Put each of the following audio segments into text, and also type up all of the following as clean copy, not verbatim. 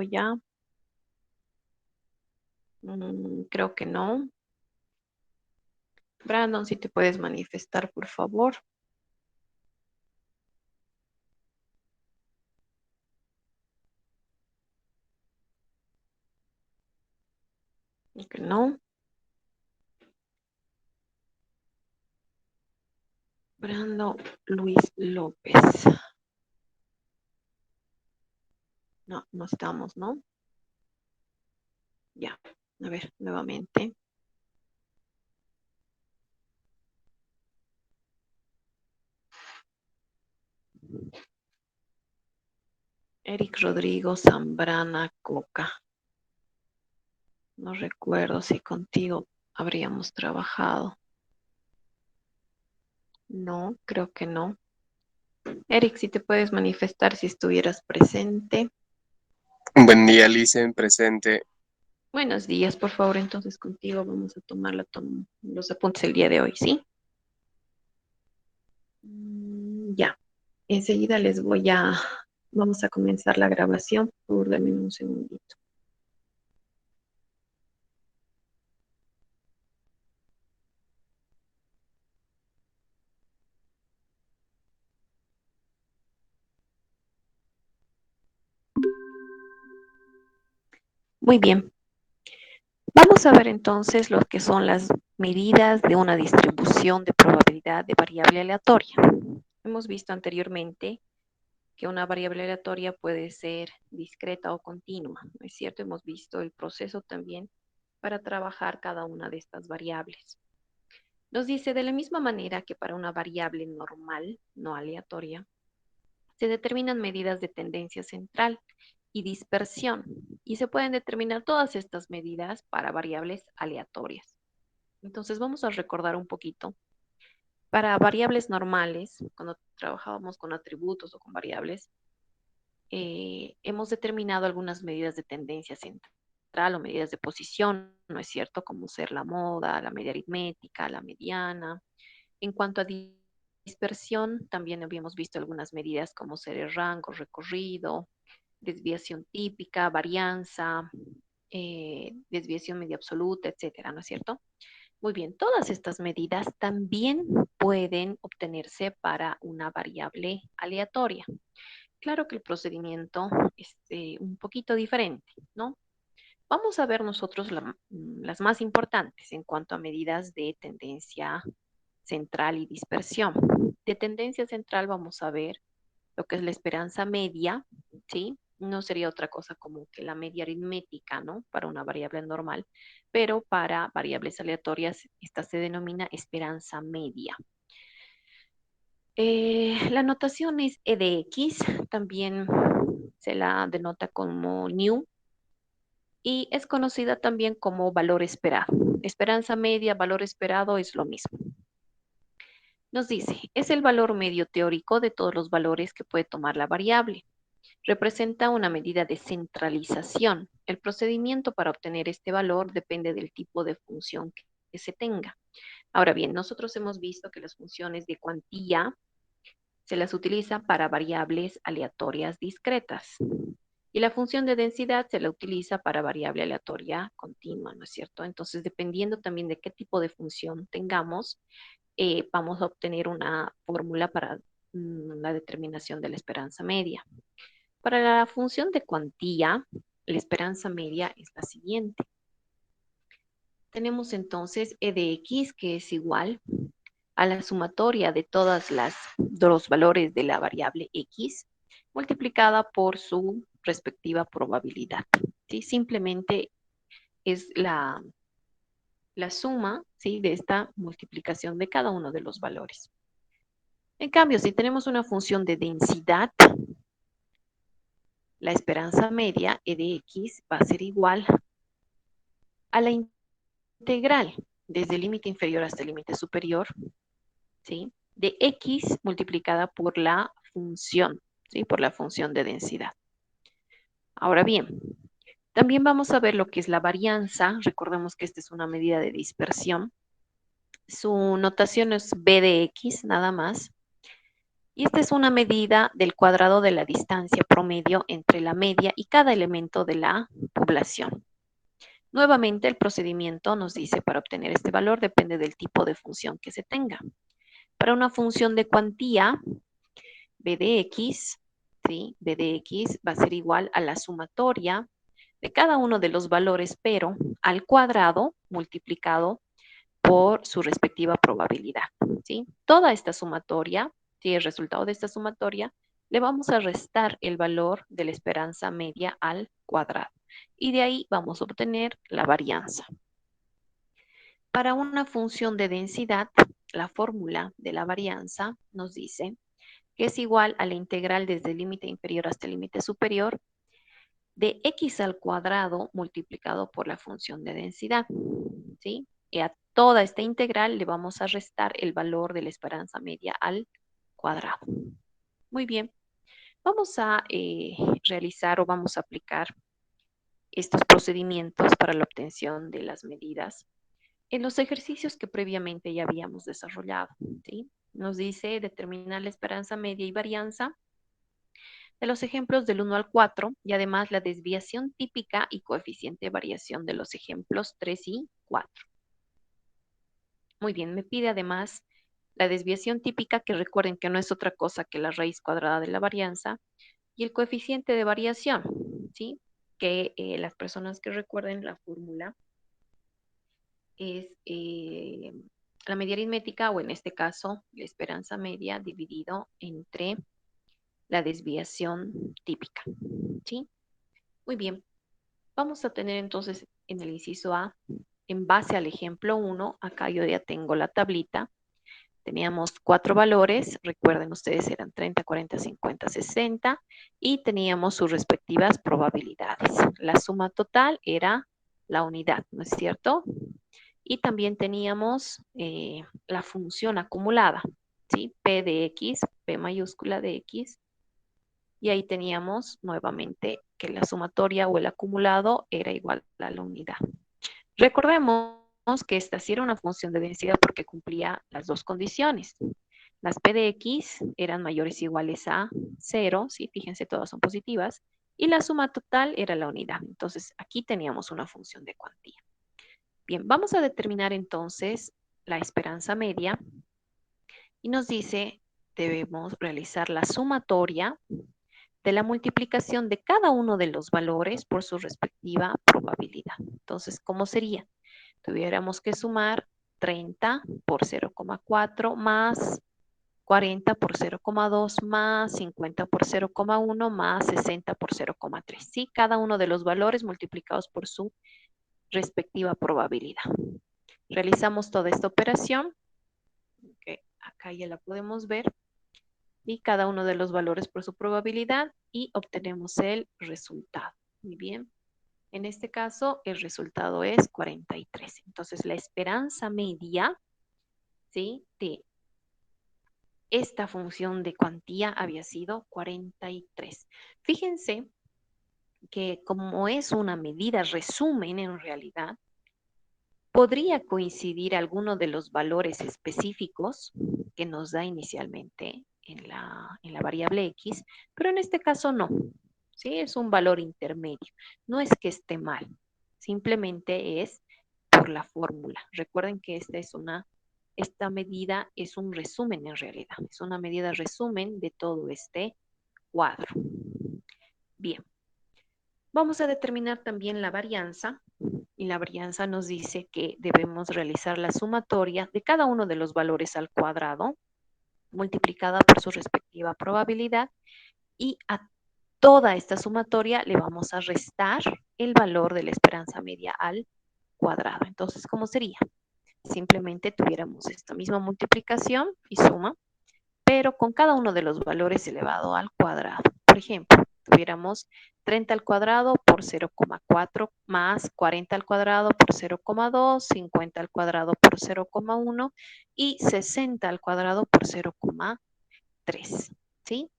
grabando ya. Creo que no. Brandon, si te puedes manifestar, por favor. Creo que no. Brando Luis López. No, no estamos, ¿no? Ya. A ver, nuevamente. Eric Rodrigo Zambrana Coca. No recuerdo si contigo habríamos trabajado. No, creo que no. Eric, si te puedes manifestar si estuvieras presente. Buen día, Licen, presente. Buenos días, por favor. Entonces contigo vamos a tomar los apuntes el día de hoy, ¿sí? Ya. Enseguida vamos a comenzar la grabación. Por favor, dame un segundito. Muy bien. Vamos a ver entonces lo que son las medidas de una distribución de probabilidad de variable aleatoria. Hemos visto anteriormente que una variable aleatoria puede ser discreta o continua, ¿no es cierto? Hemos visto el proceso también para trabajar cada una de estas variables. Nos dice de la misma manera que para una variable normal, no aleatoria, se determinan medidas de tendencia central y dispersión, y se pueden determinar todas estas medidas para variables aleatorias. Entonces vamos a recordar un poquito. Para variables normales, cuando trabajábamos con atributos o con variables, hemos determinado algunas medidas de tendencia central o medidas de posición, ¿no es cierto? Como ser la moda, la media aritmética, la mediana. En cuanto a dispersión, también habíamos visto algunas medidas como ser el rango, recorrido, desviación típica, varianza, desviación media absoluta, etcétera, ¿no es cierto? Muy bien, todas estas medidas también pueden obtenerse para una variable aleatoria. Claro que el procedimiento es un poquito diferente, ¿no? Vamos a ver nosotros las más importantes en cuanto a medidas de tendencia central y dispersión. De tendencia central vamos a ver lo que es la esperanza media, ¿sí? No sería otra cosa como que la media aritmética, ¿no? Para una variable normal, pero para variables aleatorias esta se denomina esperanza media. La notación es E de X, también se la denota como new y es conocida también como valor esperado. Esperanza media, valor esperado es lo mismo. Nos dice, es el valor medio teórico de todos los valores que puede tomar la variable. Representa una medida de centralización. El procedimiento para obtener este valor depende del tipo de función que se tenga. Ahora bien, nosotros hemos visto que las funciones de cuantía se las utiliza para variables aleatorias discretas. Y la función de densidad se la utiliza para variable aleatoria continua, ¿no es cierto? Entonces, dependiendo también de qué tipo de función tengamos, vamos a obtener una fórmula para la determinación de la esperanza media. Para la función de cuantía, la esperanza media es la siguiente. Tenemos entonces E de X, que es igual a la sumatoria de los valores de la variable X multiplicada por su respectiva probabilidad. ¿Sí? Simplemente es la suma, ¿sí? De esta multiplicación de cada uno de los valores. En cambio, si tenemos una función de densidad, la esperanza media, E de X, va a ser igual a la integral desde el límite inferior hasta el límite superior, ¿sí? De X multiplicada por la función, ¿sí? Por la función de densidad. Ahora bien, también vamos a ver lo que es la varianza. Recordemos que esta es una medida de dispersión. Su notación es B de X, nada más. Y esta es una medida del cuadrado de la distancia promedio entre la media y cada elemento de la población. Nuevamente, el procedimiento nos dice para obtener este valor depende del tipo de función que se tenga. Para una función de cuantía, b de x, ¿sí? B de x va a ser igual a la sumatoria de cada uno de los valores, pero al cuadrado multiplicado por su respectiva probabilidad, ¿sí? Toda esta sumatoria, ¿sí? El resultado de esta sumatoria, le vamos a restar el valor de la esperanza media al cuadrado. Y de ahí vamos a obtener la varianza. Para una función de densidad, la fórmula de la varianza nos dice que es igual a la integral desde el límite inferior hasta el límite superior de x al cuadrado multiplicado por la función de densidad, ¿sí? Y a toda esta integral le vamos a restar el valor de la esperanza media al cuadrado. Muy bien, vamos a realizar o vamos a aplicar estos procedimientos para la obtención de las medidas en los ejercicios que previamente ya habíamos desarrollado, ¿sí? Nos dice determinar la esperanza media y varianza de los ejemplos del 1 al 4 y además la desviación típica y coeficiente de variación de los ejemplos 3 y 4. Muy bien, me pide además la desviación típica, que recuerden que no es otra cosa que la raíz cuadrada de la varianza, y el coeficiente de variación, ¿sí? Que las personas que recuerden la fórmula es la media aritmética, o en este caso, la esperanza media dividido entre la desviación típica, ¿sí? Muy bien, vamos a tener entonces en el inciso A, en base al ejemplo 1, acá yo ya tengo la tablita. Teníamos 4 valores, recuerden ustedes eran 30, 40, 50, 60, y teníamos sus respectivas probabilidades. La suma total era la unidad, ¿no es cierto? Y también teníamos la función acumulada, ¿sí? P de X, P mayúscula de X, y ahí teníamos nuevamente que la sumatoria o el acumulado era igual a la unidad. Recordemos que esta sí era una función de densidad porque cumplía las dos condiciones. Las P de X eran mayores o iguales a 0, ¿sí? Fíjense, todas son positivas, y la suma total era la unidad. Entonces, aquí teníamos una función de cuantía. Bien, vamos a determinar entonces la esperanza media y nos dice, debemos realizar la sumatoria de la multiplicación de cada uno de los valores por su respectiva probabilidad. Entonces, ¿cómo sería? Tuviéramos que sumar 30 por 0,4 más 40 por 0,2 más 50 por 0,1 más 60 por 0,3. ¿Sí? Cada uno de los valores multiplicados por su respectiva probabilidad. Realizamos toda esta operación, que acá ya la podemos ver, y cada uno de los valores por su probabilidad y obtenemos el resultado. Muy bien. En este caso, el resultado es 43. Entonces, la esperanza media, ¿sí? De esta función de cuantía había sido 43. Fíjense que como es una medida resumen en realidad, podría coincidir alguno de los valores específicos que nos da inicialmente en la variable x, pero en este caso no. ¿Sí? Es un valor intermedio. No es que esté mal, simplemente es por la fórmula. Recuerden que esta medida es un resumen en realidad, es una medida resumen de todo este cuadro. Bien, vamos a determinar también la varianza, y la varianza nos dice que debemos realizar la sumatoria de cada uno de los valores al cuadrado, multiplicada por su respectiva probabilidad, y a toda esta sumatoria le vamos a restar el valor de la esperanza media al cuadrado. Entonces, ¿cómo sería? Simplemente tuviéramos esta misma multiplicación y suma, pero con cada uno de los valores elevado al cuadrado. Por ejemplo, tuviéramos 30 al cuadrado por 0,4 más 40 al cuadrado por 0,2, 50 al cuadrado por 0,1 y 60 al cuadrado por 0,3. ¿Sí?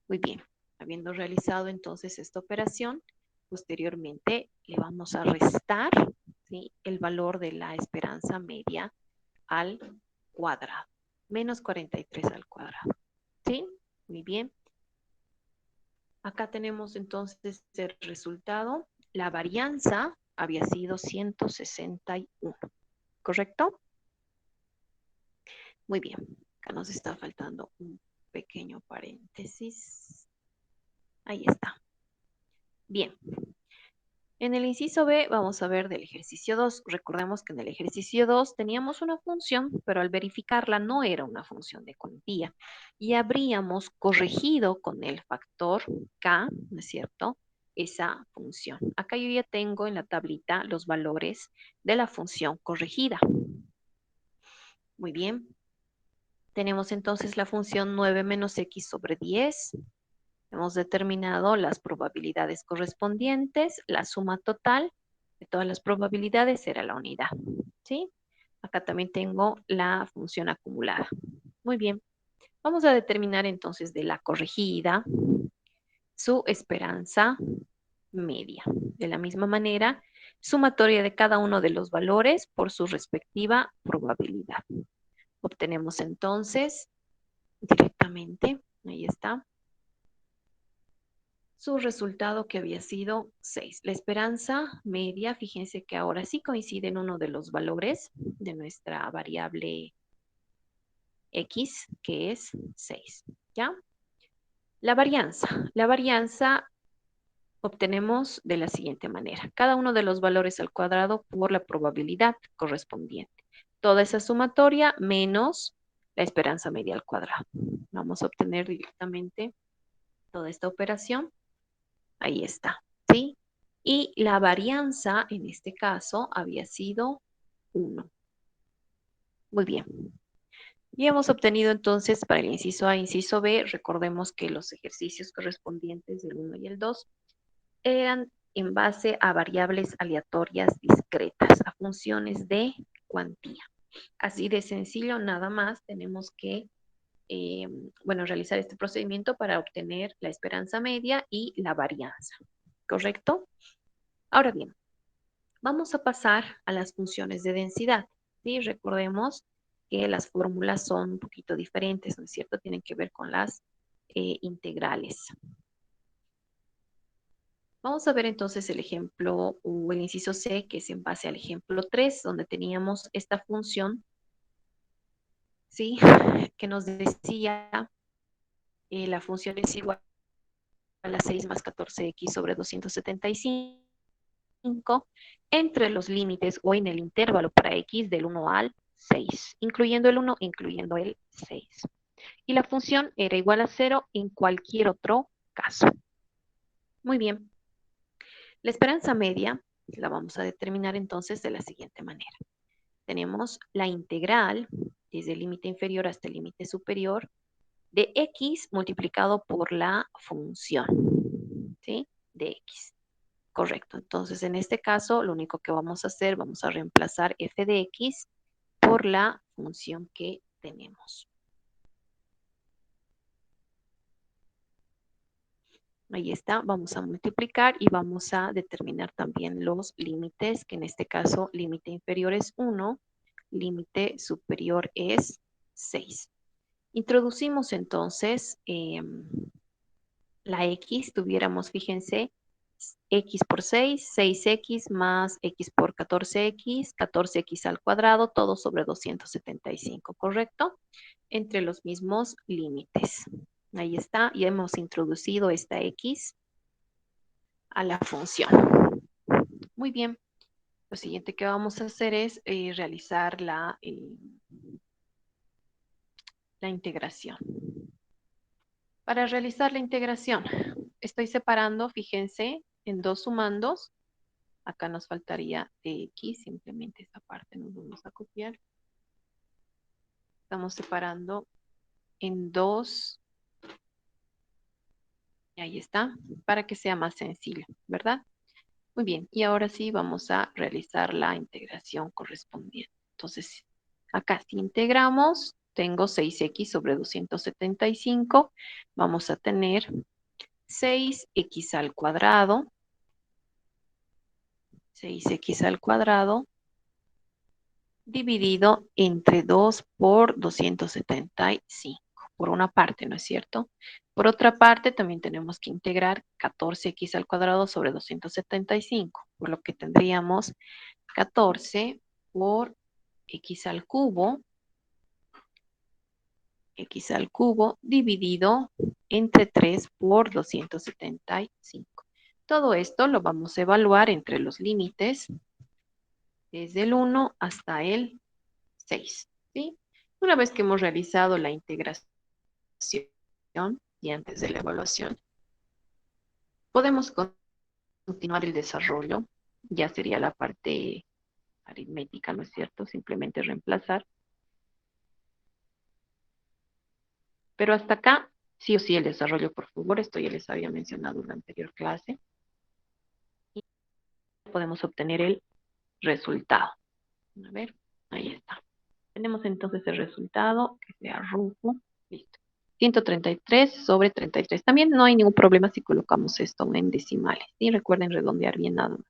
Muy bien. Habiendo realizado entonces esta operación, posteriormente le vamos a restar, ¿sí?, el valor de la esperanza media al cuadrado. Menos 43 al cuadrado. ¿Sí? Muy bien. Acá tenemos entonces el resultado. La varianza había sido 161, ¿correcto? Muy bien. Acá nos está faltando un pequeño paréntesis. Ahí está. Bien. En el inciso B vamos a ver del ejercicio 2. Recordemos que en el ejercicio 2 teníamos una función, pero al verificarla no era una función de cuantía. Y habríamos corregido con el factor K, ¿no es cierto? Esa función. Acá yo ya tengo en la tablita los valores de la función corregida. Muy bien. Tenemos entonces la función 9 menos x sobre 10. Hemos determinado las probabilidades correspondientes, la suma total de todas las probabilidades será la unidad, ¿sí? Acá también tengo la función acumulada. Muy bien, vamos a determinar entonces de la corregida su esperanza media. De la misma manera, sumatoria de cada uno de los valores por su respectiva probabilidad. Obtenemos entonces directamente, ahí está, su resultado que había sido 6. La esperanza media, fíjense que ahora sí coincide en uno de los valores de nuestra variable x, que es 6. ¿Ya? La varianza obtenemos de la siguiente manera. Cada uno de los valores al cuadrado por la probabilidad correspondiente. Toda esa sumatoria menos la esperanza media al cuadrado. Vamos a obtener directamente toda esta operación. Ahí está, ¿sí? Y la varianza, en este caso, había sido 1. Muy bien. Y hemos obtenido entonces para el inciso A e inciso B, recordemos que los ejercicios correspondientes del 1 y el 2 eran en base a variables aleatorias discretas, a funciones de cuantía. Así de sencillo, nada más tenemos que, bueno, realizar este procedimiento para obtener la esperanza media y la varianza, ¿correcto? Ahora bien, vamos a pasar a las funciones de densidad. ¿Sí? Recordemos que las fórmulas son un poquito diferentes, ¿no es cierto? Tienen que ver con las integrales. Vamos a ver entonces el ejemplo o el inciso C, que es en base al ejemplo 3, donde teníamos esta función, ¿sí? Que nos decía la función es igual a 6 más 14x sobre 275 entre los límites o en el intervalo para x del 1 al 6, incluyendo el 1, incluyendo el 6. Y la función era igual a 0 en cualquier otro caso. Muy bien. La esperanza media la vamos a determinar entonces de la siguiente manera. Tenemos la integral desde el límite inferior hasta el límite superior de x multiplicado por la función, ¿sí? De x. Correcto. Entonces, en este caso, lo único que vamos a hacer, vamos a reemplazar f de x por la función que tenemos. Ahí está, vamos a multiplicar y vamos a determinar también los límites, que en este caso límite inferior es 1, límite superior es 6. Introducimos entonces la x, tuviéramos, fíjense, x por 6, 6x más x por 14x, 14x al cuadrado, todo sobre 275, ¿correcto? Entre los mismos límites. Ahí está, y hemos introducido esta x a la función. Muy bien. Lo siguiente que vamos a hacer es realizar la integración. Para realizar la integración, estoy separando, fíjense, en dos sumandos. Acá nos faltaría x, simplemente esta parte nos vamos a copiar. Estamos separando en dos. Y ahí está, para que sea más sencillo, ¿verdad? Muy bien, y ahora sí vamos a realizar la integración correspondiente. Entonces, acá si integramos, tengo 6x sobre 275. Vamos a tener 6x al cuadrado, 6x al cuadrado, dividido entre 2 por 275. por una parte, ¿no es cierto? Por otra parte, también tenemos que integrar 14x al cuadrado sobre 275, por lo que tendríamos 14 por x al cubo dividido entre 3 por 275. Todo esto lo vamos a evaluar entre los límites desde el 1 hasta el 6, ¿sí? Una vez que hemos realizado la integración y antes de la evaluación, podemos continuar el desarrollo. Ya sería la parte aritmética, ¿no es cierto? Simplemente reemplazar. Pero hasta acá, sí o sí, el desarrollo, por favor. Esto ya les había mencionado en la anterior clase. Y podemos obtener el resultado. A ver, ahí está. Tenemos entonces el resultado, que sea rufo. Listo. 133 sobre 33. También no hay ningún problema si colocamos esto en decimales. ¿Sí? Recuerden redondear bien nada más.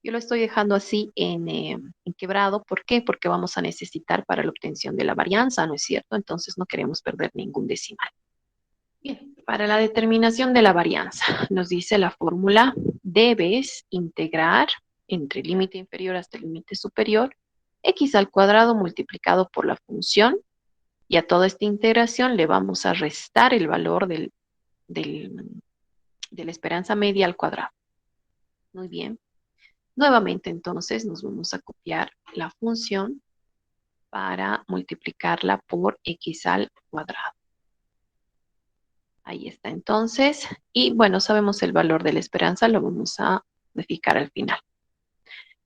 Yo lo estoy dejando así en quebrado. ¿Por qué? Porque vamos a necesitar para la obtención de la varianza, ¿no es cierto? Entonces no queremos perder ningún decimal. Bien, para la determinación de la varianza, nos dice la fórmula, debes integrar entre límite inferior hasta el límite superior, x al cuadrado multiplicado por la función, y a toda esta integración le vamos a restar el valor de la esperanza media al cuadrado. Muy bien. Nuevamente, entonces, nos vamos a copiar la función para multiplicarla por x al cuadrado. Ahí está entonces. Y bueno, sabemos el valor de la esperanza, lo vamos a verificar al final.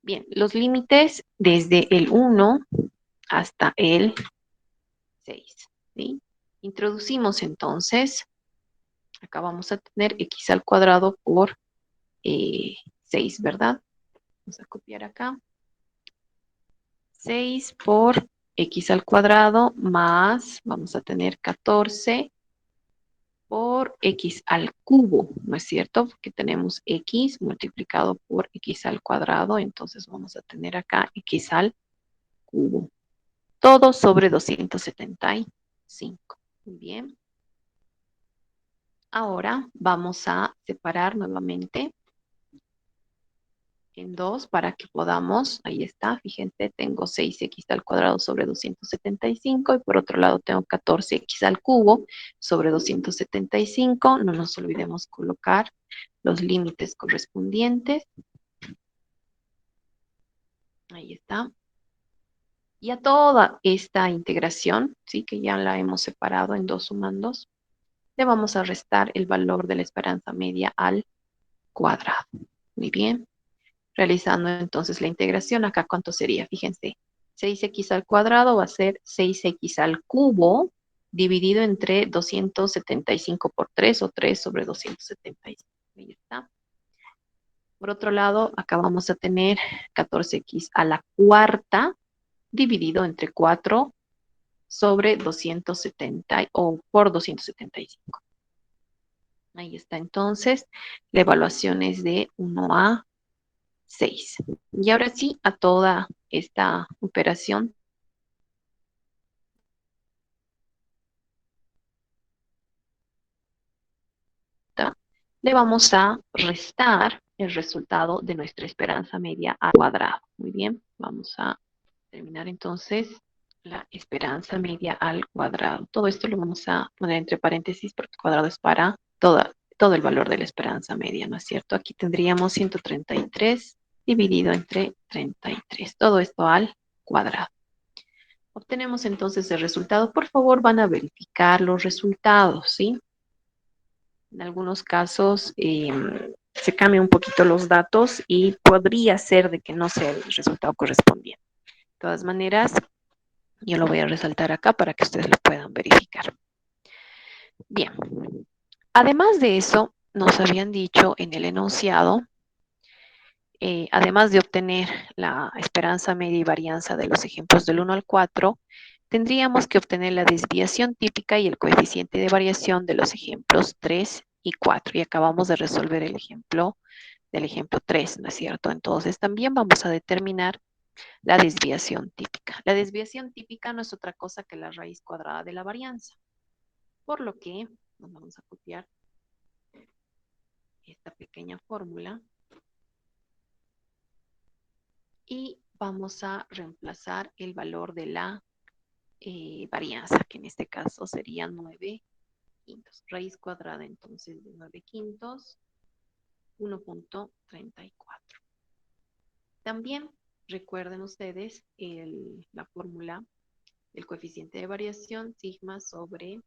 Bien, los límites desde el 1 hasta el 6. ¿Sí? Introducimos entonces, acá vamos a tener x al cuadrado por 6, ¿verdad? Vamos a copiar acá. 6 por x al cuadrado más, vamos a tener 14 por x al cubo, ¿no es cierto? Porque tenemos x multiplicado por x al cuadrado, entonces vamos a tener acá x al cubo. Todo sobre 275. Muy bien. Ahora vamos a separar nuevamente en 2 para que podamos, ahí está, fíjense, tengo 6x al cuadrado sobre 275 y por otro lado tengo 14x al cubo sobre 275. No nos olvidemos colocar los límites correspondientes. Ahí está. Y a toda esta integración, sí, que ya la hemos separado en dos sumandos, le vamos a restar el valor de la esperanza media al cuadrado. Muy bien. Realizando entonces la integración, acá ¿cuánto sería? Fíjense, 6x al cuadrado va a ser 6x al cubo dividido entre 275 por 3 o 3 sobre 275. Ahí está. Por otro lado, acá vamos a tener 14x a la cuarta dividido entre 4 sobre 270 o por 275. Ahí está entonces, la evaluación es de 1 a 6. Y ahora sí, a toda esta operación le vamos a restar el resultado de nuestra esperanza media al cuadrado. Muy bien, vamos a terminar entonces la esperanza media al cuadrado. Todo esto lo vamos a poner entre paréntesis porque el cuadrado es para todo el valor de la esperanza media, ¿no es cierto? Aquí tendríamos 133 dividido entre 33. Todo esto al cuadrado. Obtenemos entonces el resultado. Por favor, van a verificar los resultados, ¿sí? En algunos casos se cambian un poquito los datos y podría ser de que no sea el resultado correspondiente. De todas maneras, yo lo voy a resaltar acá para que ustedes lo puedan verificar. Bien. Además de eso, nos habían dicho en el enunciado, además de obtener la esperanza media y varianza de los ejemplos del 1 al 4, tendríamos que obtener la desviación típica y el coeficiente de variación de los ejemplos 3 y 4. Y acabamos de resolver el ejemplo del ejemplo 3, ¿no es cierto? Entonces también vamos a determinar la desviación típica. La desviación típica no es otra cosa que la raíz cuadrada de la varianza. Por lo que nos vamos a copiar esta pequeña fórmula y vamos a reemplazar el valor de la varianza, que en este caso sería 9 quintos. Raíz cuadrada entonces de 9 quintos, 1.34. También recuerden ustedes la fórmula del coeficiente de variación sigma sobre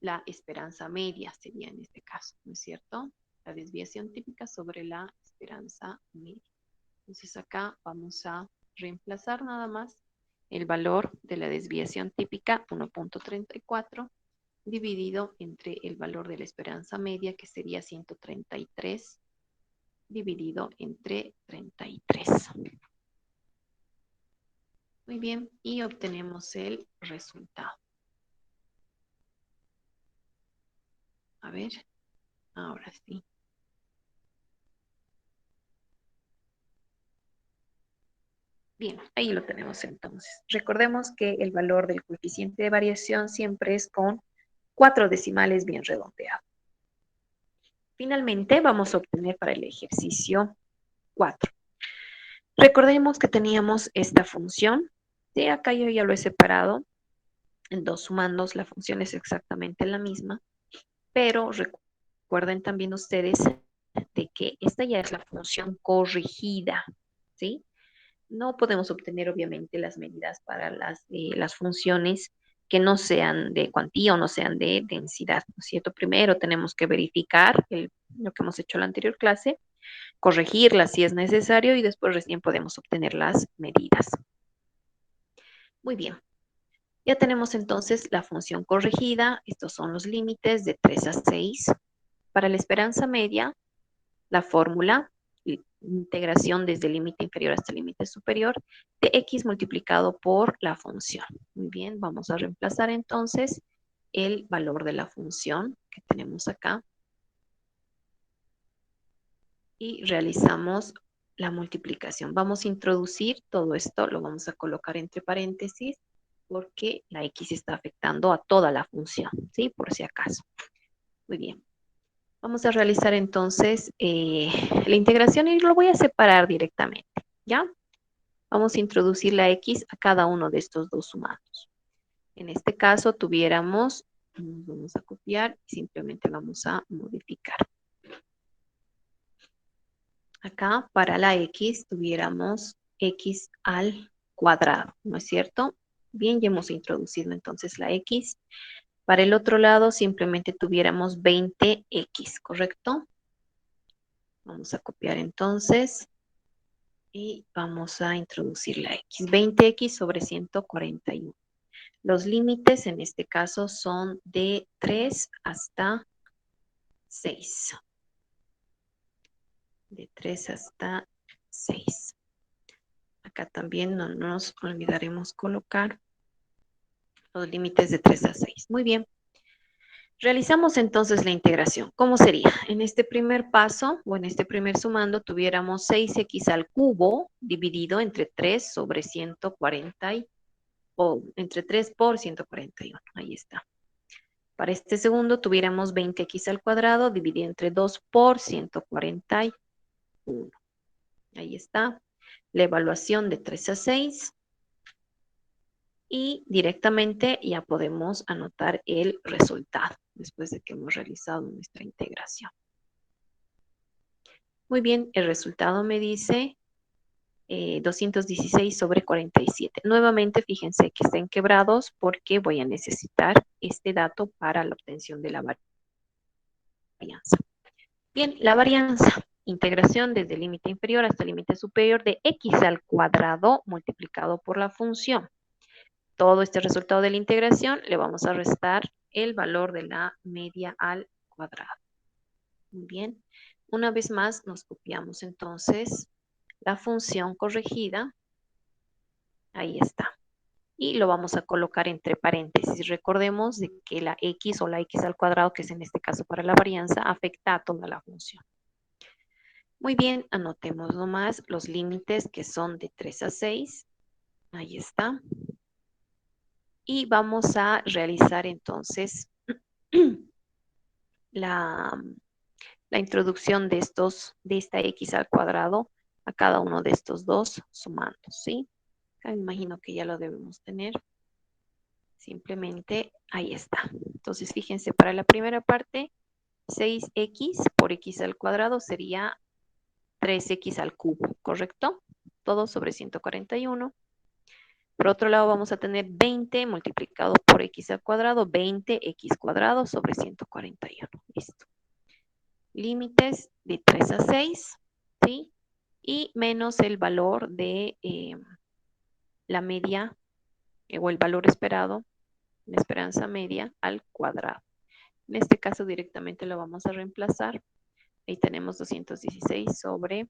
la esperanza media, sería en este caso, ¿no es cierto? La desviación típica sobre la esperanza media. Entonces acá vamos a reemplazar nada más el valor de la desviación típica 1.34 dividido entre el valor de la esperanza media, que sería 133 dividido entre 33. Muy bien, y obtenemos el resultado. A ver, ahora sí. Bien, ahí lo tenemos entonces. Recordemos que el valor del coeficiente de variación siempre es con 4 decimales bien redondeados. Finalmente, vamos a obtener para el ejercicio 4. Recordemos que teníamos esta función. De acá yo ya lo he separado en dos sumandos. La función es exactamente la misma, pero recuerden también ustedes de que esta ya es la función corregida, ¿sí? No podemos obtener obviamente las medidas para las funciones que no sean de cuantía o no sean de densidad, ¿no es cierto? Primero tenemos que verificar lo que hemos hecho en la anterior clase, corregirlas si es necesario y después recién podemos obtener las medidas. Muy bien, ya tenemos entonces la función corregida, estos son los límites de 3 a 6. Para la esperanza media, la fórmula, integración desde el límite inferior hasta el límite superior, de x multiplicado por la función. Muy bien, vamos a reemplazar entonces el valor de la función que tenemos acá y realizamos la multiplicación. Vamos a introducir todo esto, lo vamos a colocar entre paréntesis porque la x está afectando a toda la función, ¿sí? Por si acaso. Muy bien. Vamos a realizar entonces la integración y lo voy a separar directamente, ¿ya? Vamos a introducir la x a cada uno de estos dos sumados. En este caso tuviéramos, vamos a copiar y simplemente vamos a modificar. Acá para la x tuviéramos x al cuadrado, ¿no es cierto? Bien, ya hemos introducido entonces la x. Para el otro lado simplemente tuviéramos 20x, ¿correcto? Vamos a copiar entonces y vamos a introducir la x. 20x sobre 141. Los límites en este caso son de 3 hasta 6. De 3 hasta 6. Acá también no nos olvidaremos colocar los límites de 3 a 6. Muy bien. Realizamos entonces la integración. ¿Cómo sería? En este primer paso o en este primer sumando tuviéramos 6x al cubo dividido entre 3 sobre 140 o entre 3 por 141. Ahí está. Para este segundo tuviéramos 20x al cuadrado dividido entre 2 por 141. Ahí está. La evaluación de 3 a 6. Y directamente ya podemos anotar el resultado después de que hemos realizado nuestra integración. Muy bien, el resultado me dice 216 sobre 47. Nuevamente, fíjense que estén quebrados porque voy a necesitar este dato para la obtención de la varianza. Bien, la varianza, integración desde el límite inferior hasta el límite superior de x al cuadrado multiplicado por la función. Todo este resultado de la integración le vamos a restar el valor de la media al cuadrado. Muy bien. Una vez más nos copiamos entonces la función corregida. Ahí está. Y lo vamos a colocar entre paréntesis. Recordemos de que la x o la x al cuadrado, que es en este caso para la varianza, afecta a toda la función. Muy bien, anotemos nomás los límites que son de 3 a 6. Ahí está. Y vamos a realizar entonces la, la introducción de esta x al cuadrado a cada uno de estos dos sumando, ¿sí? Acá me imagino que ya lo debemos tener. Simplemente ahí está. Entonces, fíjense, para la primera parte, 6x por x al cuadrado sería 3x al cubo, ¿correcto? Todo sobre 141. Por otro lado, vamos a tener 20 multiplicado por x al cuadrado, 20x cuadrado sobre 141. Listo. Límites de 3 a 6, ¿sí? Y menos el valor de la media o el valor esperado, la esperanza media al cuadrado. En este caso directamente lo vamos a reemplazar. Ahí tenemos 216 sobre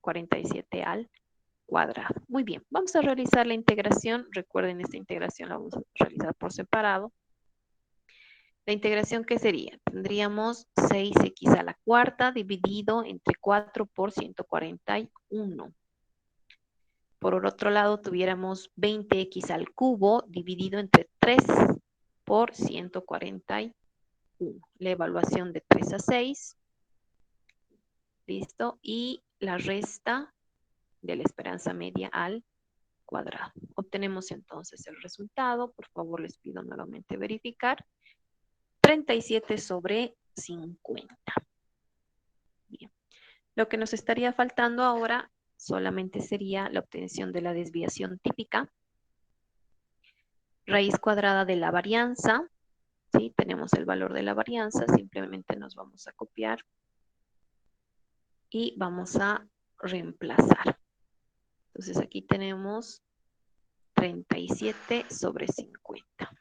47 al cuadrado. Muy bien, vamos a realizar la integración. Recuerden, esta integración la vamos a realizar por separado. La integración, ¿qué sería? Tendríamos 6x a la cuarta dividido entre 4 por 141. Por otro lado, tuviéramos 20x al cubo dividido entre 3 por 141. La evaluación de 3 a 6. ¿Listo? Y la resta de la esperanza media al cuadrado. Obtenemos entonces el resultado. Por favor, les pido nuevamente verificar. 37 sobre 50. Bien. Lo que nos estaría faltando ahora solamente sería la obtención de la desviación típica. Raíz cuadrada de la varianza. ¿Sí? Tenemos el valor de la varianza. Simplemente nos vamos a copiar y vamos a reemplazar. Entonces aquí tenemos 37 sobre 50.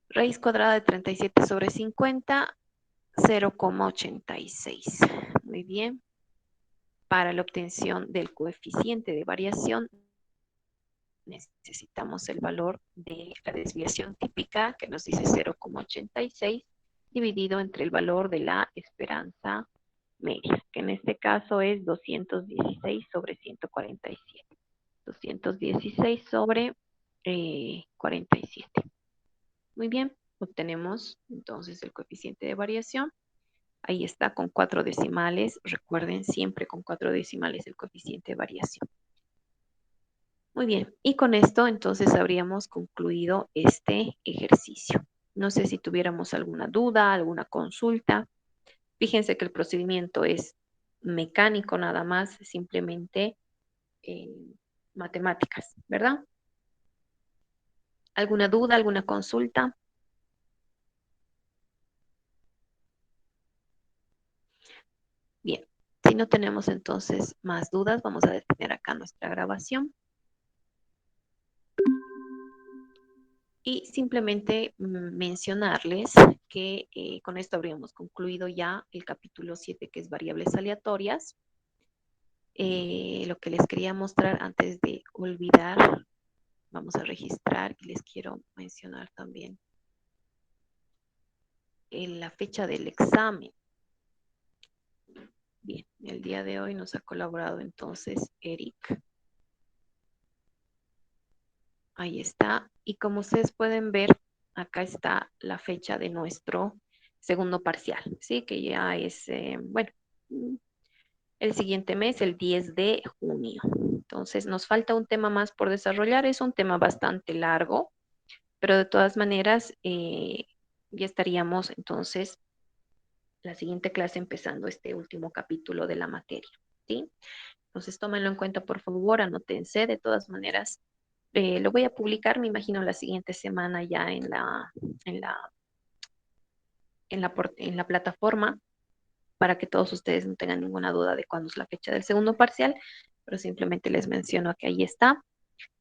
Raíz cuadrada de 37 sobre 50, 0,86. Muy bien. Para la obtención del coeficiente de variación, necesitamos el valor de la desviación típica, que nos dice 0,86, dividido entre el valor de la esperanza media, que en este caso es 216 sobre 147. 216 sobre 47. Muy bien, obtenemos entonces el coeficiente de variación. Ahí está con 4 decimales. Recuerden siempre con 4 decimales el coeficiente de variación. Muy bien, y con esto entonces habríamos concluido este ejercicio. No sé si tuviéramos alguna duda, alguna consulta. Fíjense que el procedimiento es mecánico nada más, simplemente eh, matemáticas, ¿verdad? ¿Alguna duda, alguna consulta? Bien, si no tenemos entonces más dudas, vamos a detener acá nuestra grabación. Y simplemente mencionarles que con esto habríamos concluido ya el capítulo 7, que es variables aleatorias. Lo que les quería mostrar antes de olvidar, vamos a registrar y les quiero mencionar también la fecha del examen. Bien, el día de hoy nos ha colaborado entonces Eric. Ahí está. Y como ustedes pueden ver, acá está la fecha de nuestro segundo parcial, ¿sí? Que ya es, bueno, el siguiente mes, el 10 de junio. Entonces, nos falta un tema más por desarrollar. Es un tema bastante largo, pero de todas maneras, ya estaríamos entonces la siguiente clase empezando este último capítulo de la materia, ¿sí? Entonces, tómenlo en cuenta, por favor, anótense. De todas maneras, lo voy a publicar, me imagino, la siguiente semana ya en la, en la plataforma para que todos ustedes no tengan ninguna duda de cuándo es la fecha del segundo parcial, pero simplemente les menciono que ahí está,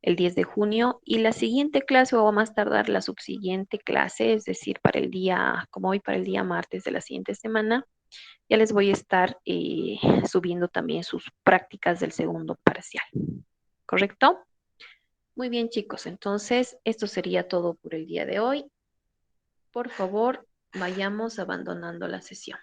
el 10 de junio, y la siguiente clase o a más tardar la subsiguiente clase, es decir, para el día, como hoy, para el día martes de la siguiente semana, ya les voy a estar subiendo también sus prácticas del segundo parcial. ¿Correcto? Muy bien, chicos. Entonces, esto sería todo por el día de hoy. Por favor, vayamos abandonando la sesión.